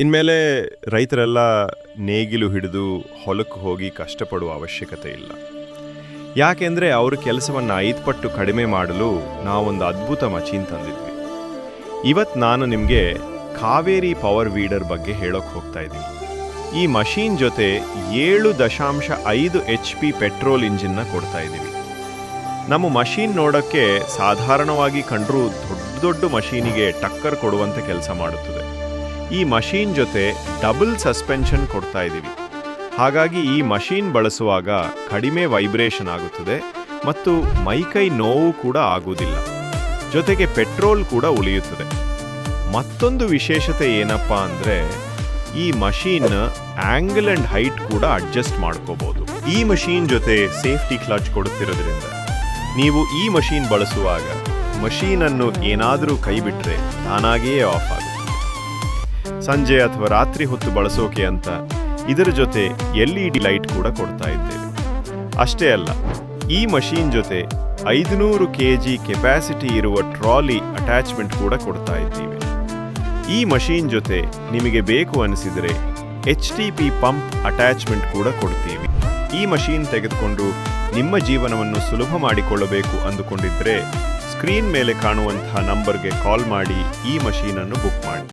ಇನ್ಮೇಲೆ ರೈತರೆಲ್ಲ ನೇಗಿಲು ಹಿಡಿದು ಹೊಲಕ್ಕೆ ಹೋಗಿ ಕಷ್ಟಪಡುವ ಅವಶ್ಯಕತೆ ಇಲ್ಲ. ಯಾಕೆಂದರೆ ಅವ್ರ ಕೆಲಸವನ್ನು 5 ಪಟ್ಟು ಕಡಿಮೆ ಮಾಡಲು ನಾವೊಂದು ಅದ್ಭುತ ಮಷೀನ್ ತಂದಿದ್ವಿ. ಇವತ್ತು ನಾನು ನಿಮಗೆ ಕಾವೇರಿ ಪವರ್ ವೀಡರ್ ಬಗ್ಗೆ ಹೇಳೋಕೆ ಹೋಗ್ತಾ ಇದ್ದೀನಿ. ಈ ಮಷೀನ್ ಜೊತೆ 7.5 HP ಪೆಟ್ರೋಲ್ ಇಂಜಿನ್ನ ಕೊಡ್ತಾ ಇದ್ದೀವಿ. ನಮ್ಮ ಮಷೀನ್ ನೋಡೋಕ್ಕೆ ಸಾಧಾರಣವಾಗಿ ಕಂಡ್ರೂ ದೊಡ್ಡ ಮಷೀನಿಗೆ ಟಕ್ಕರ್ ಕೊಡುವಂತೆ ಕೆಲಸ ಮಾಡುತ್ತದೆ. ಈ ಮಷೀನ್ ಜೊತೆ ಡಬಲ್ ಸಸ್ಪೆನ್ಷನ್ ಕೊಡ್ತಾ ಇದ್ದೀವಿ. ಹಾಗಾಗಿ ಈ ಮಷೀನ್ ಬಳಸುವಾಗ ಕಡಿಮೆ ವೈಬ್ರೇಷನ್ ಆಗುತ್ತದೆ ಮತ್ತು ಮೈಕೈ ನೋವು ಕೂಡ ಆಗುವುದಿಲ್ಲ. ಜೊತೆಗೆ ಪೆಟ್ರೋಲ್ ಕೂಡ ಉಳಿಯುತ್ತದೆ. ಮತ್ತೊಂದು ವಿಶೇಷತೆ ಏನಪ್ಪ ಅಂದರೆ ಈ ಮಷೀನ್ ಆಂಗಲ್ ಅಂಡ್ ಹೈಟ್ ಕೂಡ ಅಡ್ಜಸ್ಟ್ ಮಾಡ್ಕೋಬಹುದು. ಈ ಮಷೀನ್ ಜೊತೆ ಸೇಫ್ಟಿ ಕ್ಲಚ್ ಕೊಡುತ್ತಿರೋದ್ರಿಂದ ನೀವು ಈ ಮಷೀನ್ ಬಳಸುವಾಗ ಮಷೀನನ್ನು ಏನಾದರೂ ಕೈ ಬಿಟ್ಟರೆ ತಾನಾಗಿಯೇ ಆಫ್ ಆಗುತ್ತೆ. ಸಂಜೆ ಅಥವಾ ರಾತ್ರಿ ಹೊತ್ತು ಬಳಸೋಕೆ ಅಂತ ಇದರ ಜೊತೆ LED ಲೈಟ್ ಕೂಡ ಕೊಡ್ತಾ ಇದ್ದೇವೆ. ಅಷ್ಟೇ ಅಲ್ಲ, ಈ ಮಷೀನ್ ಜೊತೆ 500 kg ಕೆಪಾಸಿಟಿ ಇರುವ ಟ್ರಾಲಿ ಅಟ್ಯಾಚ್ಮೆಂಟ್ ಕೂಡ ಕೊಡ್ತಾ ಇದ್ದೀವಿ. ಈ ಮಷೀನ್ ಜೊತೆ ನಿಮಗೆ ಬೇಕು ಅನಿಸಿದರೆ HTP ಪಂಪ್ ಅಟ್ಯಾಚ್ಮೆಂಟ್ ಕೂಡ ಕೊಡ್ತೀವಿ. ಈ ಮಷೀನ್ ತೆಗೆದುಕೊಂಡು ನಿಮ್ಮ ಜೀವನವನ್ನು ಸುಲಭ ಮಾಡಿಕೊಳ್ಳಬೇಕು ಅಂದುಕೊಂಡಿದ್ದರೆ ಸ್ಕ್ರೀನ್ ಮೇಲೆ ಕಾಣುವಂತಹ ನಂಬರ್ಗೆ ಕಾಲ್ ಮಾಡಿ ಈ ಮಷೀನನ್ನು ಬುಕ್ ಮಾಡಿ.